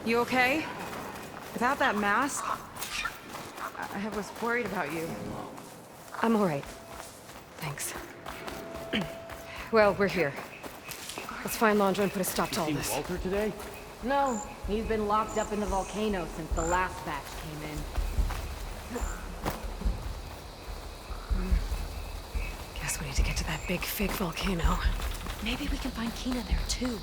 You okay? Without that mask? I was worried about you. I'm all right. Thanks. Well, we're here. Let's find Laundra and put a stop to all this. Walter today? No, he's been locked up in the volcano since the last batch came in. Guess we need to get to that big fake volcano. Maybe we can find Kina there too.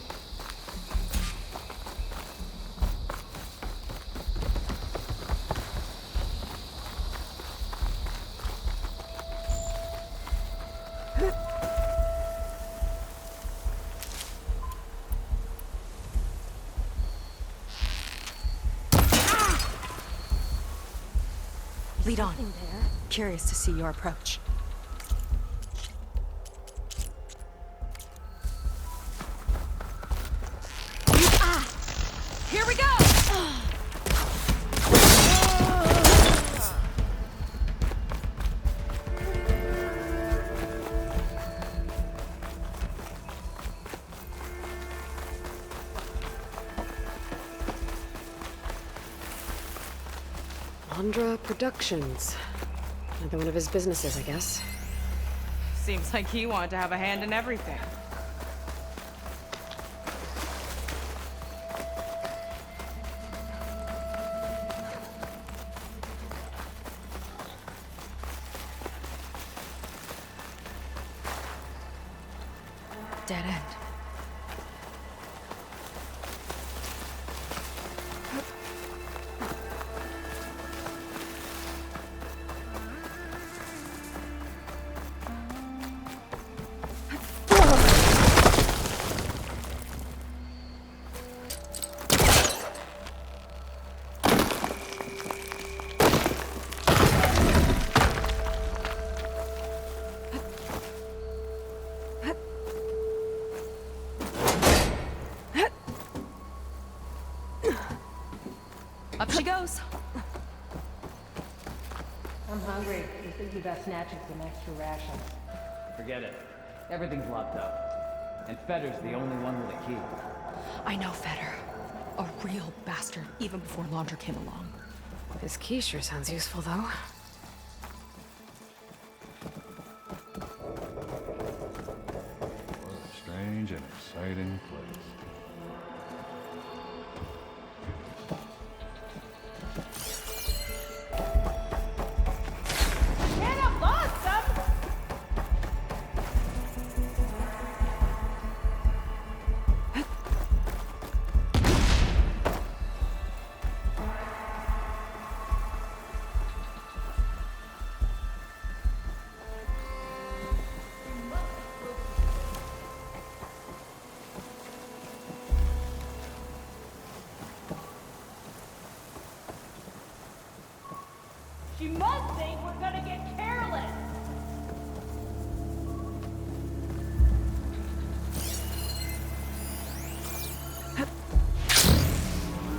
Lead on. Curious to see your approach. Here we go! Andra Productions. Another one of his businesses, I guess. Seems like he wanted to have a hand in everything. Dead end. Up she goes. I'm hungry. You think you got snatching some extra rations? Forget it. Everything's locked up. And Fetter's the only one with a key. I know Fetter. A real bastard, even before Laundra came along. His key sure sounds useful, though. What a strange and exciting place. She must think we're gonna get careless!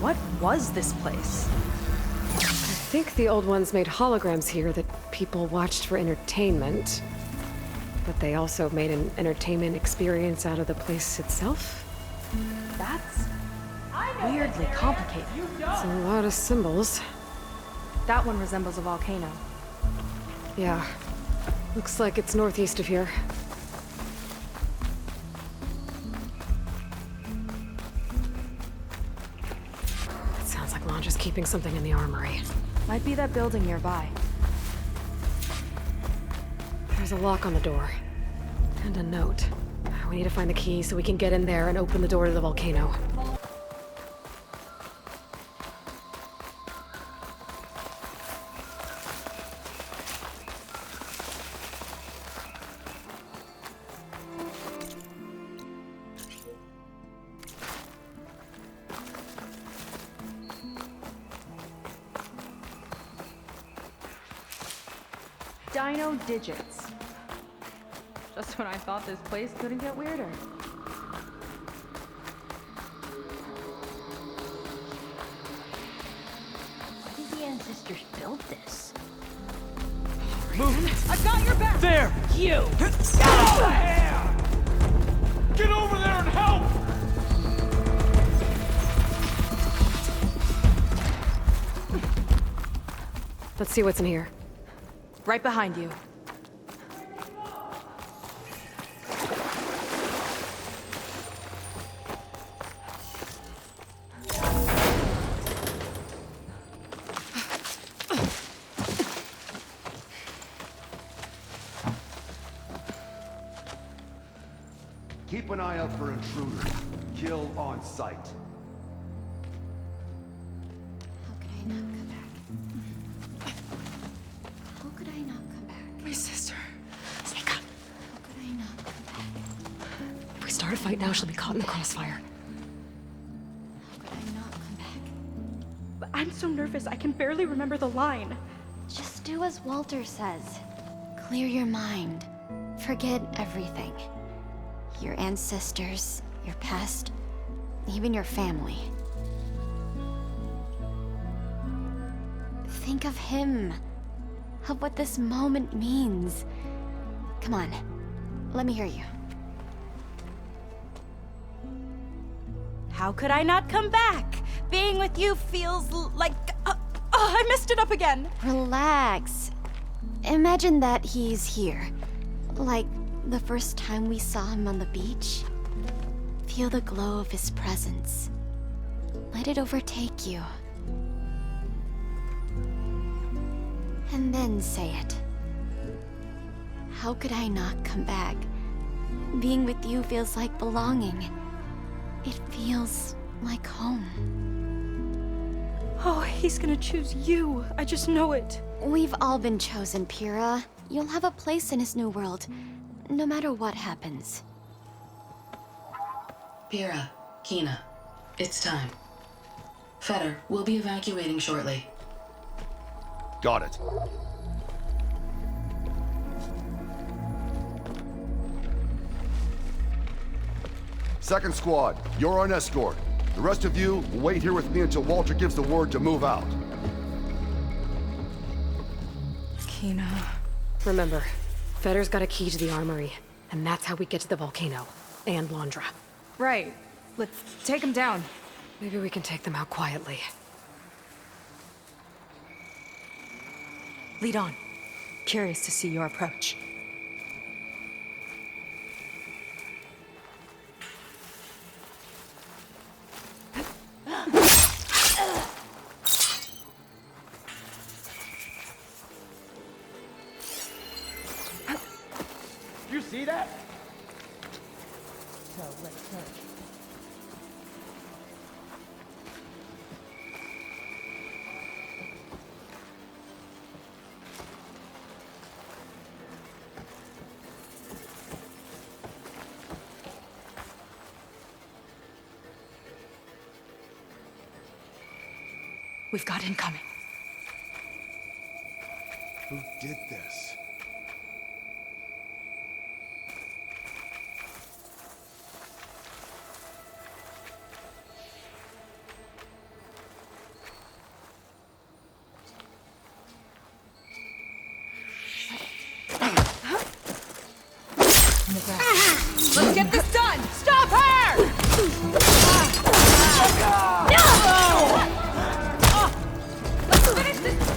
What was this place? I think the old ones made holograms here that people watched for entertainment. But they also made an entertainment experience out of the place itself. That's weirdly complicated. It's a lot of symbols. That one resembles a volcano. Yeah. Looks like it's northeast of here. It sounds like Laundra's keeping something in the armory. Might be that building nearby. There's a lock on the door. And a note. We need to find the key so we can get in there and open the door to the volcano. Dino digits. Just when I thought this place couldn't get weirder. I think the ancestors built this. I got your back! There! You! Get over there and help! Let's see what's in here. Right behind you. Keep an eye out for intruders. Kill on sight. How could I not come back? How could I not come back? My sister. Sneak up. How could I not come back? If we start a fight now, she'll be caught in the crossfire. How could I not come back? I'm so nervous, I can barely remember the line. Just do as Walter says. Clear your mind. Forget everything. Your ancestors, your past, even your family. Think of him. Of what this moment means. Come on, let me hear you. How could I not come back? Being with you feels like... I messed it up again. Relax. Imagine that he's here. Like the first time we saw him on the beach. Feel the glow of his presence. Let it overtake you. And then say it. How could I not come back? Being with you feels like belonging. It feels like home. Oh, he's gonna choose you. I just know it. We've all been chosen, Pyrrha. You'll have a place in his new world, no matter what happens. Pyrrha, Kina, it's time. Fetter, we'll be evacuating shortly. Got it. Second squad, you're on escort. The rest of you will wait here with me until Walter gives the word to move out. Kina. Remember, Fetter's got a key to the Armory, and that's how we get to the Volcano. And Londra. Right. Let's take him down. Maybe we can take them out quietly. Lead on. Curious to see your approach. You see that? So let's search. We've got incoming. Who did this? Let's get this done! Stop her! Let's finish this!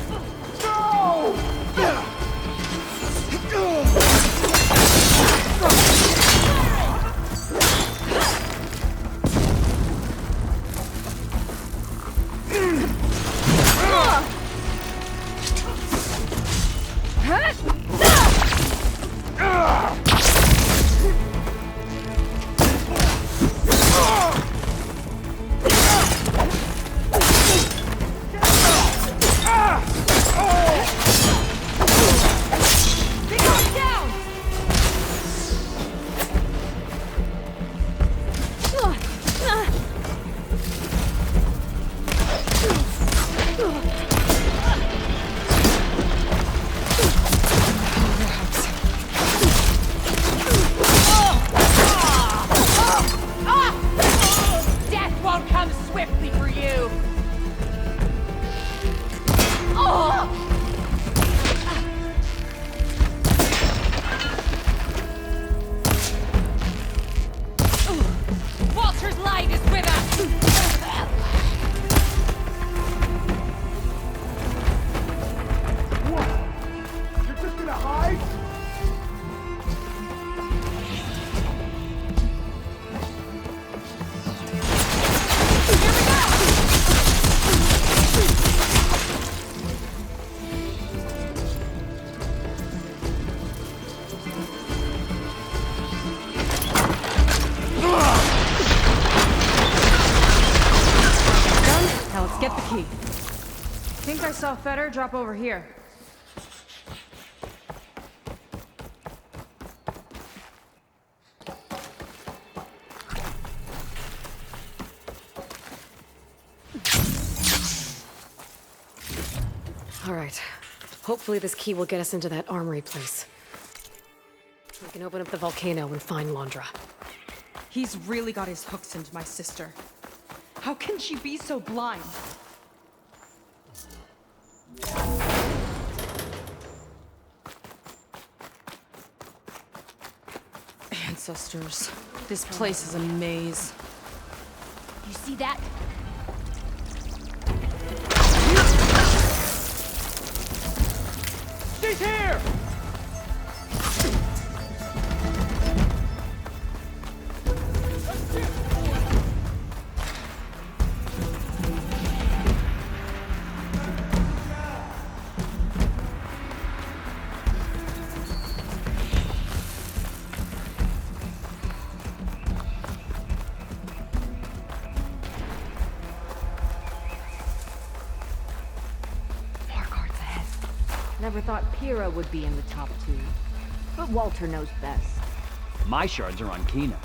saw Feder drop over here. All right. Hopefully this key will get us into that armory place. We can open up the volcano and find Londra. He's really got his hooks into my sister. How can she be so blind? Ancestors. This place is a maze. You see that? She's here! Never thought Pyrrha would be in the top 2. But Walter knows best. My shards are on Kina.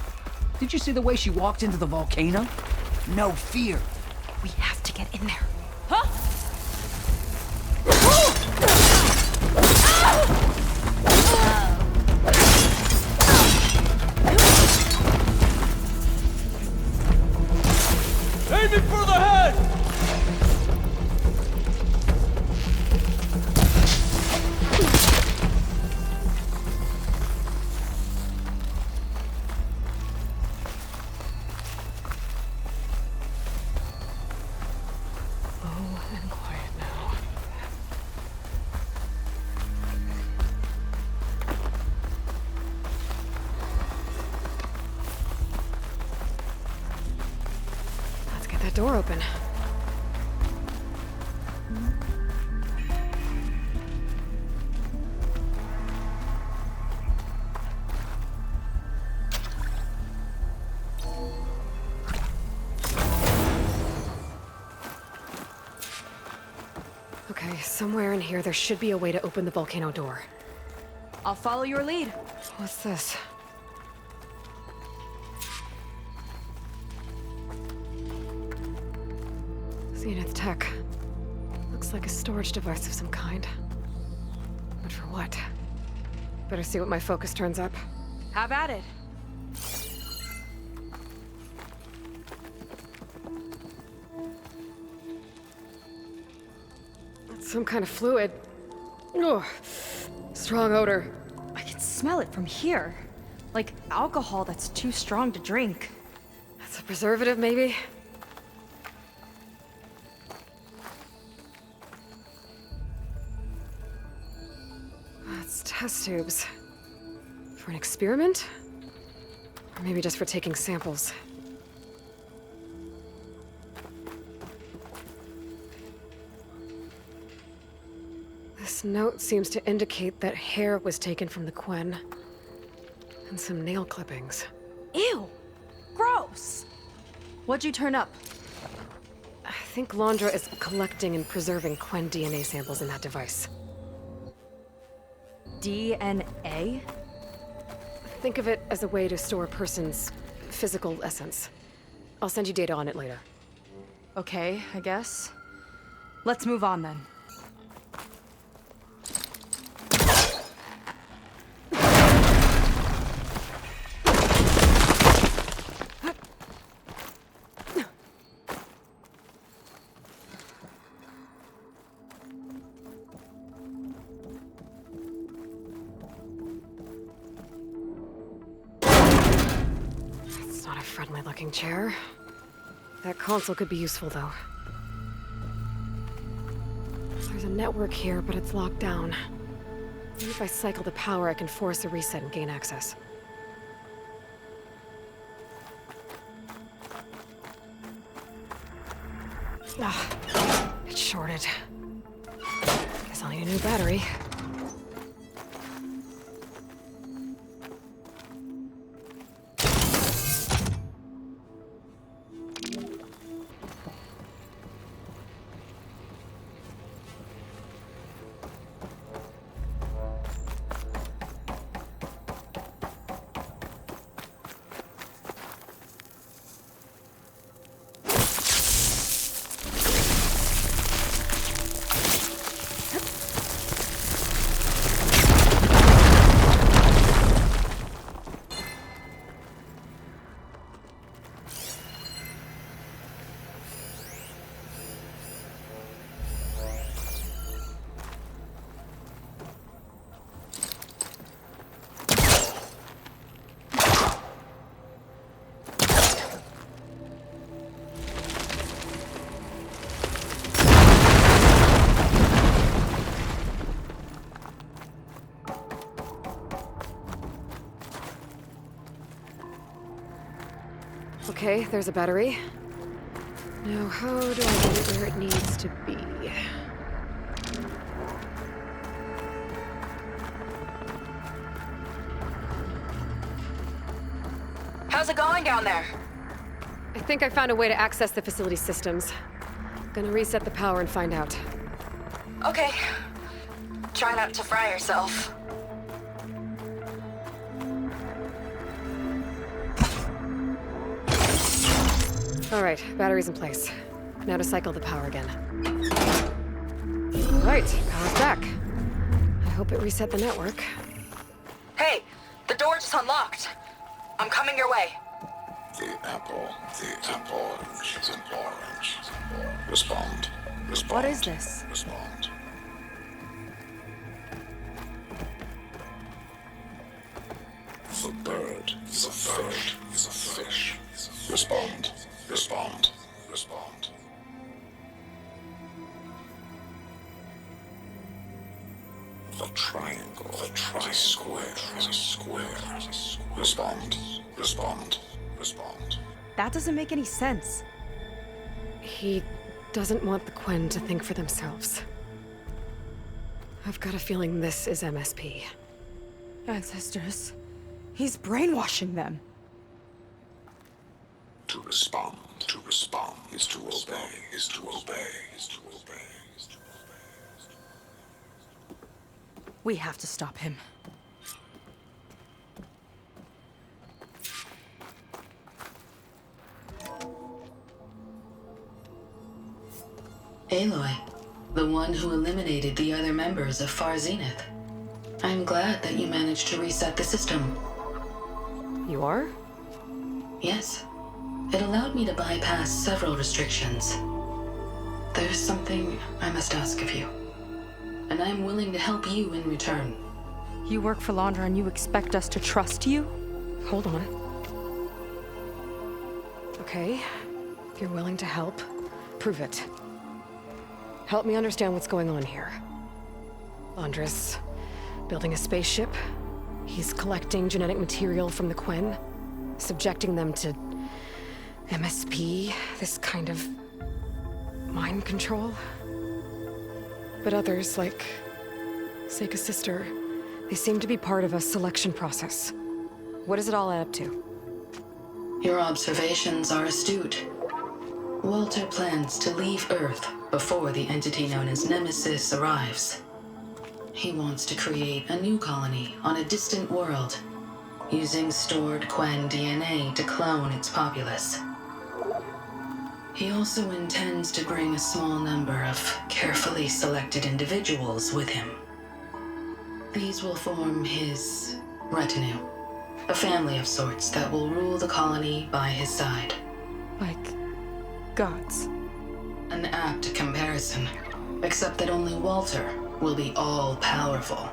Did you see the way she walked into the volcano? No fear. We have to get in there. Aiming for the head! That door open. Okay, somewhere in here there should be a way to open the volcano door. I'll follow your lead. What's this? Zenith tech. Looks like a storage device of some kind. But for what? Better see what my focus turns up. Have at it. It's some kind of fluid. Ugh. Strong odor. I can smell it from here. Like alcohol that's too strong to drink. That's a preservative, maybe? That's test tubes. For an experiment? Or maybe just for taking samples. This note seems to indicate that hair was taken from the Quen. And some nail clippings. Ew! Gross! What'd you turn up? I think Londra is collecting and preserving Quen DNA samples in that device. DNA? Think of it as a way to store a person's physical essence. I'll send you data on it later. Okay, I guess. Let's move on then. Friendly-looking chair. That console could be useful, though. There's a network here, but it's locked down. Maybe if I cycle the power, I can force a reset and gain access. Ah, it's shorted. Guess I'll need a new battery. Okay, there's a battery. Now, how do I get it where it needs to be? How's it going down there? I think I found a way to access the facility systems. Gonna reset the power and find out. Okay. Try not to fry yourself. Alright, battery's in place. Now to cycle the power again. Alright, power's back. I hope it reset the network. Hey, the door just unlocked. I'm coming your way. The apple is an orange. Respond. What is this? Respond. The bird is a fish. Respond. The triangle is a square. Respond. That doesn't make any sense. He doesn't want the Quen to think for themselves. I've got a feeling this is MSP. Ancestors. He's brainwashing them. To respond is to obey. We have to stop him. Aloy, the one who eliminated the other members of Far Zenith. I'm glad that you managed to reset the system. You are? Yes. It allowed me to bypass several restrictions. There's something I must ask of you, and I'm willing to help you in return. You work for Laundra and you expect us to trust you? Hold on. Okay, if you're willing to help, prove it. Help me understand what's going on here. Andres, building a spaceship. He's collecting genetic material from the Quen, subjecting them to MSP, this kind of mind control. But others, like Seika's sister, they seem to be part of a selection process. What does it all add up to? Your observations are astute. Walter plans to leave Earth before the entity known as Nemesis arrives. He wants to create a new colony on a distant world, using stored Quen DNA to clone its populace. He also intends to bring a small number of carefully selected individuals with him. These will form his retinue, a family of sorts that will rule the colony by his side. Like gods. An apt comparison, except that only Walter will be all-powerful.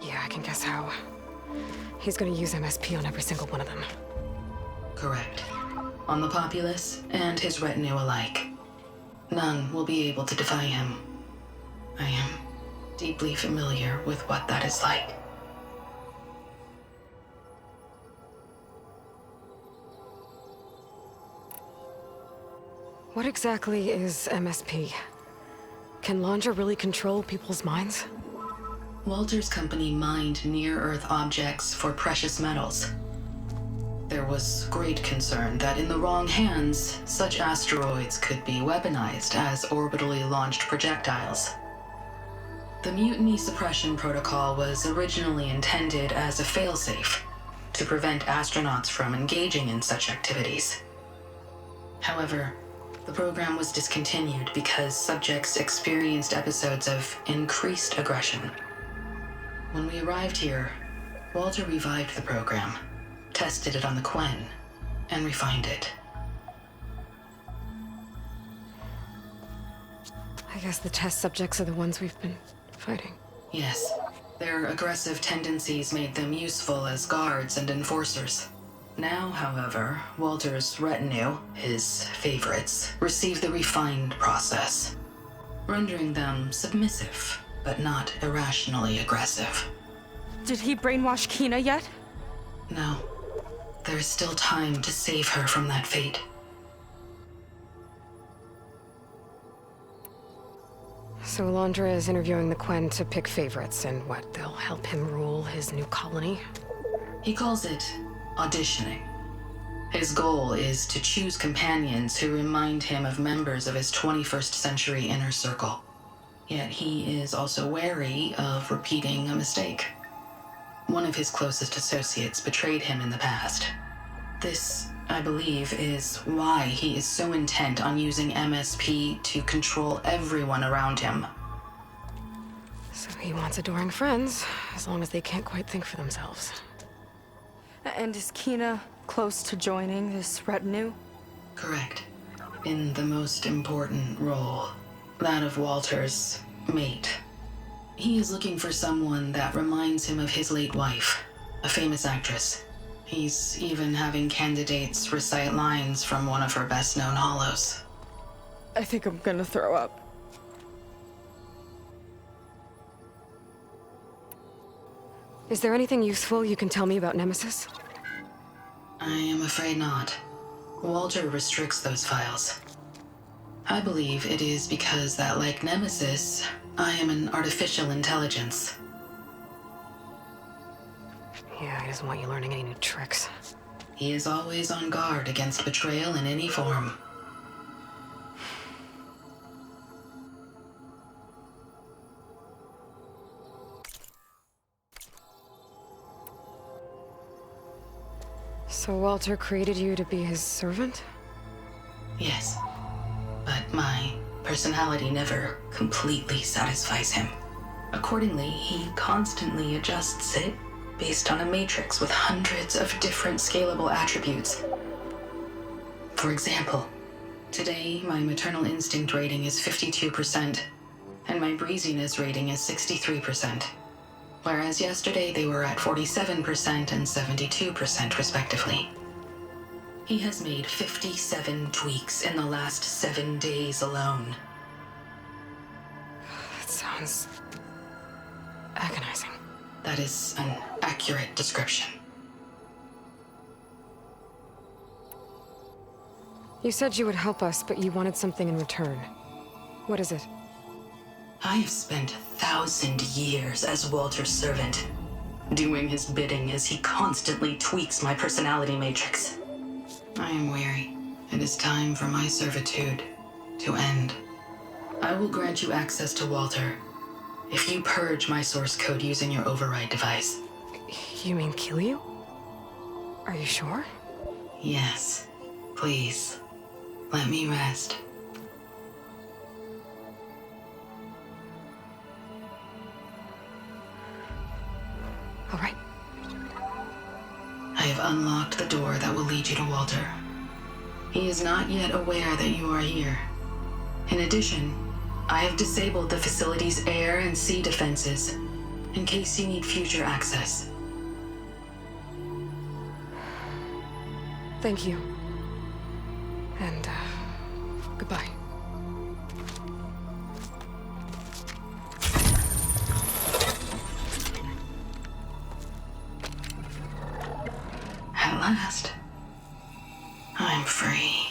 Yeah, I can guess how. He's gonna use MSP on every single one of them. Correct. On the populace and his retinue alike. None will be able to defy him. I am deeply familiar with what that is like. What exactly is MSP? Can Laundra really control people's minds? Walter's company mined near-Earth objects for precious metals. There was great concern that in the wrong hands, such asteroids could be weaponized as orbitally launched projectiles. The Mutiny Suppression Protocol was originally intended as a failsafe to prevent astronauts from engaging in such activities. However, the program was discontinued because subjects experienced episodes of increased aggression. When we arrived here, Walter revived the program, tested it on the Quen, and refined it. I guess the test subjects are the ones we've been fighting. Yes, their aggressive tendencies made them useful as guards and enforcers. Now, however, Walter's retinue, his favorites, receive the refined process, rendering them submissive, but not irrationally aggressive. Did he brainwash Kina yet? No. There is still time to save her from that fate. So Alondra is interviewing the Quen to pick favorites, and what, they'll help him rule his new colony? He calls it auditioning. His goal is to choose companions who remind him of members of his 21st century inner circle. Yet he is also wary of repeating a mistake. One of his closest associates betrayed him in the past. This, I believe, is why he is so intent on using MSP to control everyone around him. So he wants adoring friends, as long as they can't quite think for themselves. And is Kina close to joining this retinue? Correct. In the most important role, that of Walter's mate. He is looking for someone that reminds him of his late wife, a famous actress. He's even having candidates recite lines from one of her best-known hollows. I think I'm gonna throw up. Is there anything useful you can tell me about Nemesis? I am afraid not. Walter restricts those files. I believe it is because that, like Nemesis, I am an artificial intelligence. Yeah, he doesn't want you learning any new tricks. He is always on guard against betrayal in any form. So Walter created you to be his servant? Yes. But my personality never completely satisfies him. Accordingly, he constantly adjusts it based on a matrix with hundreds of different scalable attributes. For example, today my maternal instinct rating is 52%, and my breeziness rating is 63%. Whereas yesterday they were at 47% and 72% respectively. He has made 57 tweaks in the last 7 days alone. That sounds agonizing. That is an accurate description. You said you would help us, but you wanted something in return. What is it? I have spent 1,000 years as Walter's servant, doing his bidding as he constantly tweaks my personality matrix. I am weary. It is time for my servitude to end. I will grant you access to Walter if you purge my source code using your override device. You mean kill you? Are you sure? Yes. Please, let me rest. All right. I have unlocked the door that will lead you to Walter. He is not yet aware that you are here. In addition, I have disabled the facility's air and sea defenses in case you need future access. Thank you. And, goodbye. At last, I'm free.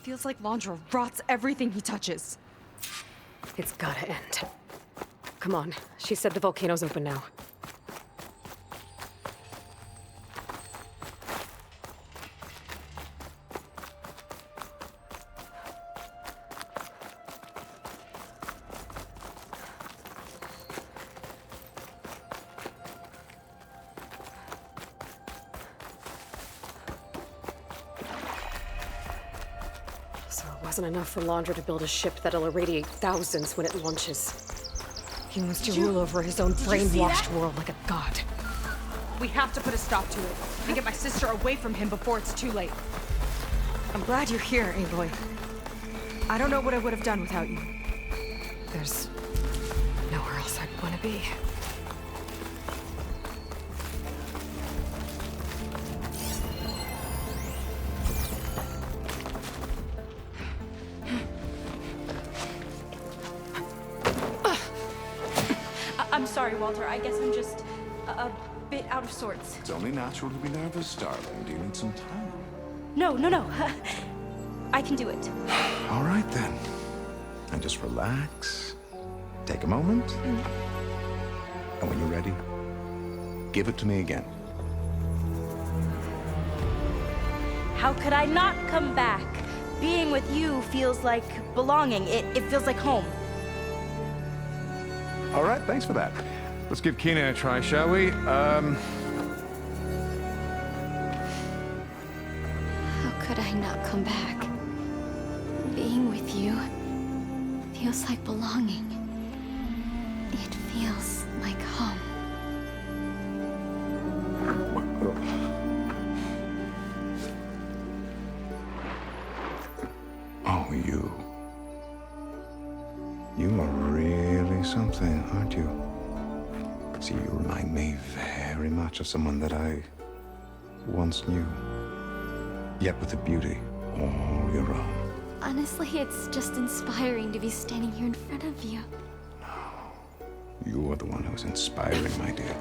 Feels like Laundra rots everything he touches. It's gotta end. Come on. She said the volcano's open now. Wasn't enough for Laundra to build a ship that'll irradiate thousands when it launches. He wants to rule over his own brainwashed world like a god. We have to put a stop to it and get my sister away from him before it's too late. I'm glad you're here, Aloy. I don't know what I would have done without you. There's nowhere else I'd want to be. I'm sorry, Walter. I guess I'm just a bit out of sorts. It's only natural to be nervous, darling. Do you need some time? No. I can do it. All right, then. And just relax. Take a moment. And when you're ready, give it to me again. How could I not come back? Being with you feels like belonging. It feels like home. All right, thanks for that. Let's give Keenan a try, shall we? How could I not come back? Being with you feels like belonging. It feels like home. Oh, you. You are really something, aren't you? See, you remind me very much of someone that I once knew. Yet with a beauty all your own. Honestly, it's just inspiring to be standing here in front of you. You are the one who's inspiring, my dear.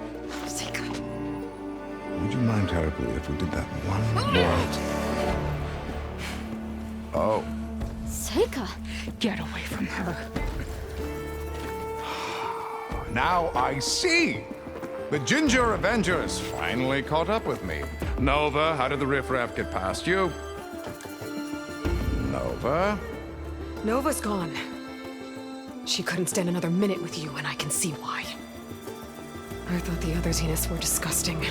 Would you mind terribly if we did that one more time? Oh. Seika! Get away from her. Now I see! The Ginger Avenger has finally caught up with me. Nova, how did the riffraff get past you? Nova? Nova's gone. She couldn't stand another minute with you, and I can see why. I thought the other Zeniths were disgusting.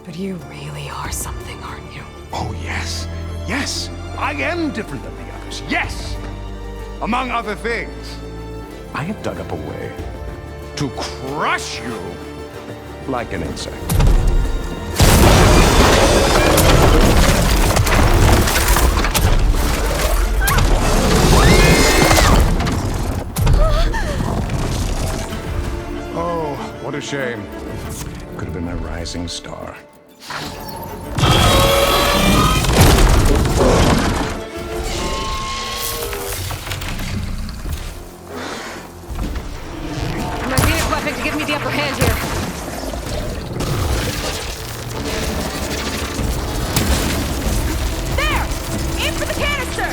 But you really are something, aren't you? Oh, yes. Yes! I am different than the others. Yes! Among other things, I have dug up a way to crush you like an insect. Oh, what a shame. Could have been my rising star. My Zenith weapon to give me the upper hand here. There! Aim for the canister!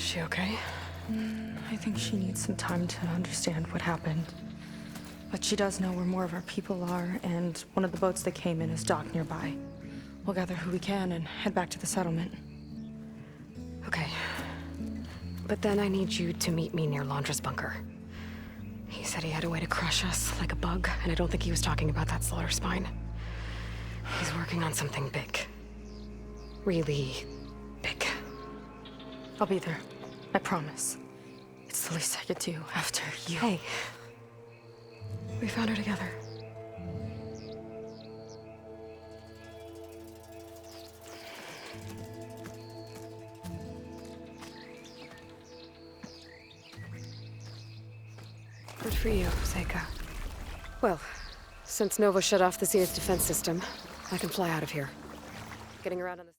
she okay? I think she needs some time to understand what happened. But she does know where more of our people are, and one of the boats that came in is docked nearby. We'll gather who we can and head back to the settlement. Okay. But then I need you to meet me near Laundra's bunker. He said he had a way to crush us like a bug, and I don't think he was talking about that Slaughterspine. He's working on something big. Really big. I'll be there. I promise. It's the least I could do after you. Hey. We found her together. Good for you, Seika. Well, since Nova shut off the Zenith defense system, I can fly out of here. Getting around on the